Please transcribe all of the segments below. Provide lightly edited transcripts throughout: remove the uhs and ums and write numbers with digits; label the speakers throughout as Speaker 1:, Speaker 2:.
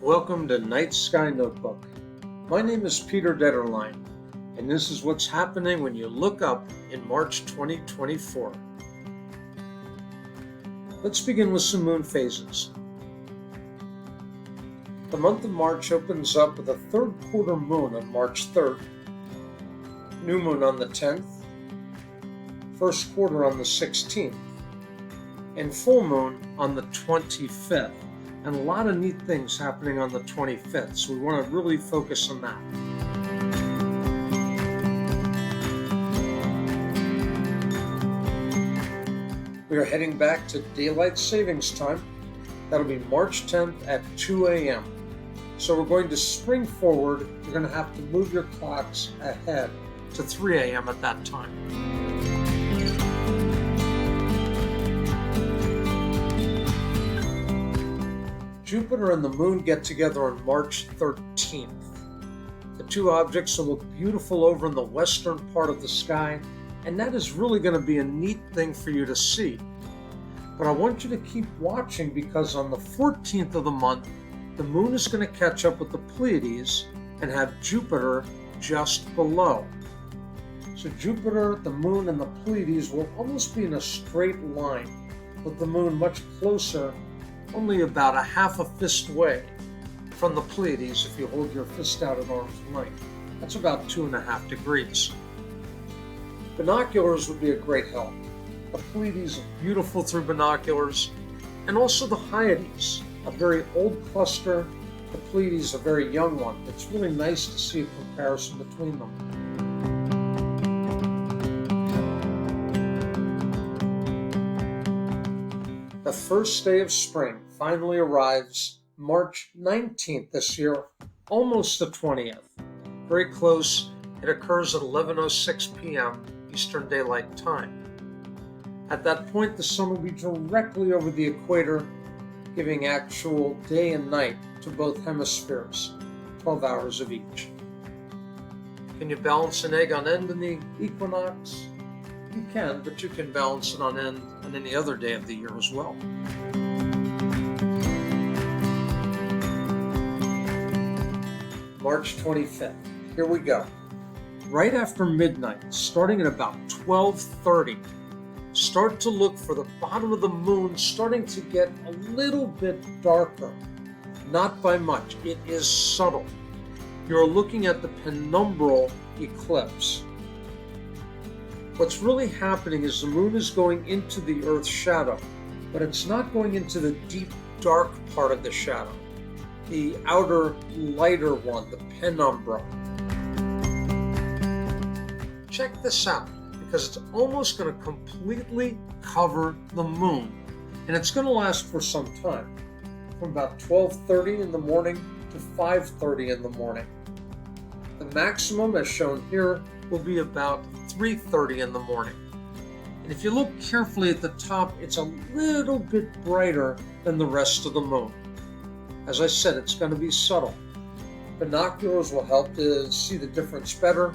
Speaker 1: Welcome to Night Sky Notebook. My name is Peter Detterline, and this is what's happening when you look up in March 2024. Let's begin with some moon phases. The month of March opens up with a third quarter moon on March 3rd, new moon on the 10th, first quarter on the 16th, and full moon on the 25th. And a lot of neat things happening on the 25th, so we want to really focus on that. We are heading back to daylight savings time. That'll be March 10th at 2 a.m. So we're going to spring forward. You're going to have to move your clocks ahead to 3 a.m. at that time. Jupiter and the moon get together on March 13th. The two objects will look beautiful over in the western part of the sky, and that is really going to be a neat thing for you to see. But I want you to keep watching because on the 14th of the month, the moon is going to catch up with the Pleiades and have Jupiter just below. So Jupiter, the moon, and the Pleiades will almost be in a straight line, with the moon much closer, only about a half a fist away from the Pleiades if you hold your fist out at arm's length. That's about 2.5 degrees. Binoculars would be a great help. The Pleiades are beautiful through binoculars, and also the Hyades, a very old cluster. The Pleiades, a very young one. It's really nice to see a comparison between them. The first day of spring finally arrives March 19th this year, almost the 20th. Very close. It occurs at 11:06 p.m. Eastern Daylight Time. At that point, the sun will be directly over the equator, giving actual day and night to both hemispheres, 12 hours of each. Can you balance an egg on end in the equinox? You can, but you can balance it on end on any other day of the year as well. March 25th. Here we go. Right after midnight, starting at about 12:30, start to look for the bottom of the moon starting to get a little bit darker. Not by much. It is subtle. You're looking at the penumbral eclipse. What's really happening is the moon is going into the Earth's shadow, but it's not going into the deep, dark part of the shadow, the outer, lighter one, the penumbra. Check this out, because it's almost going to completely cover the moon, and it's going to last for some time, from about 12:30 in the morning to 5:30 in the morning. The maximum, as shown here, will be about 3:30 in the morning. And if you look carefully at the top, it's a little bit brighter than the rest of the moon. As I said, it's going to be subtle. Binoculars will help to see the difference better.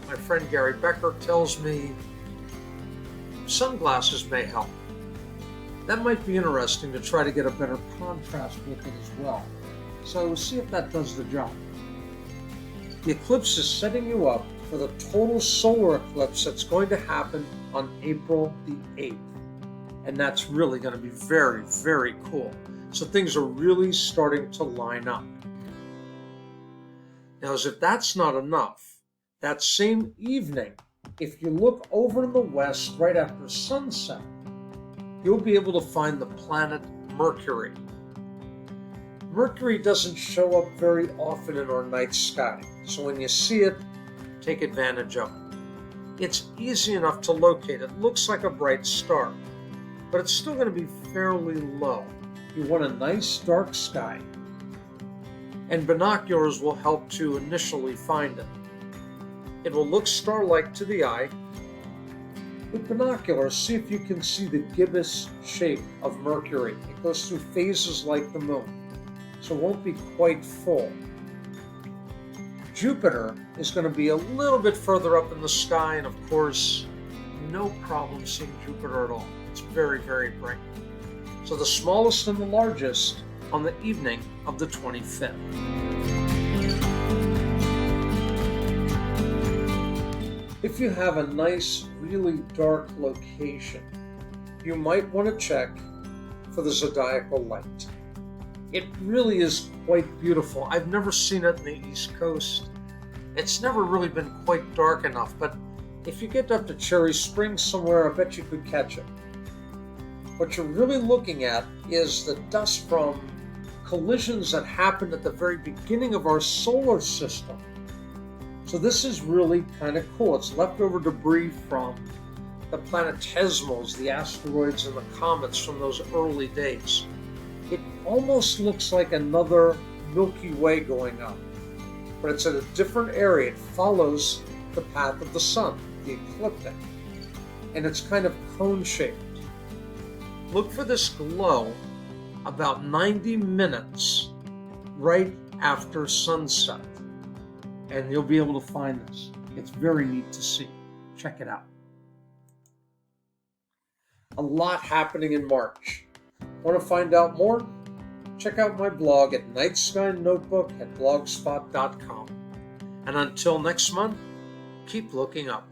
Speaker 1: My friend Gary Becker tells me sunglasses may help. That might be interesting to try to get a better contrast with it as well. So we'll see if that does the job. The eclipse is setting you up for the total solar eclipse that's going to happen on April the 8th. And that's really going to be very, very cool. So things are really starting to line up. Now, as if that's not enough, that same evening, if you look over in the west right after sunset, you'll be able to find the planet Mercury. Mercury doesn't show up very often in our night sky, so when you see it, take advantage of it. It's easy enough to locate. It looks like a bright star, but it's still going to be fairly low. You want a nice dark sky, and binoculars will help to initially find it. It will look star-like to the eye. With binoculars, see if you can see the gibbous shape of Mercury. It goes through phases like the moon, so it won't be quite full. Jupiter is going to be a little bit further up in the sky, and of course, no problem seeing Jupiter at all. It's very, very bright. So the smallest and the largest on the evening of the 25th. If you have a nice, really dark location, you might want to check for the zodiacal light. It really is quite beautiful. I've never seen it in the East Coast. It's never really been quite dark enough, but if you get up to Cherry Springs somewhere, I bet you could catch it. What you're really looking at is the dust from collisions that happened at the very beginning of our solar system. So this is really kind of cool. It's leftover debris from the planetesimals, the asteroids and the comets from those early days. It almost looks like another Milky Way going up, but it's in a different area. It follows the path of the sun, the ecliptic, and it's kind of cone-shaped. Look for this glow about 90 minutes right after sunset, and you'll be able to find this. It's very neat to see. Check it out. A lot happening in March. Want to find out more? Check out my blog at nightsky notebook@blogspot.com. And until next month, keep looking up.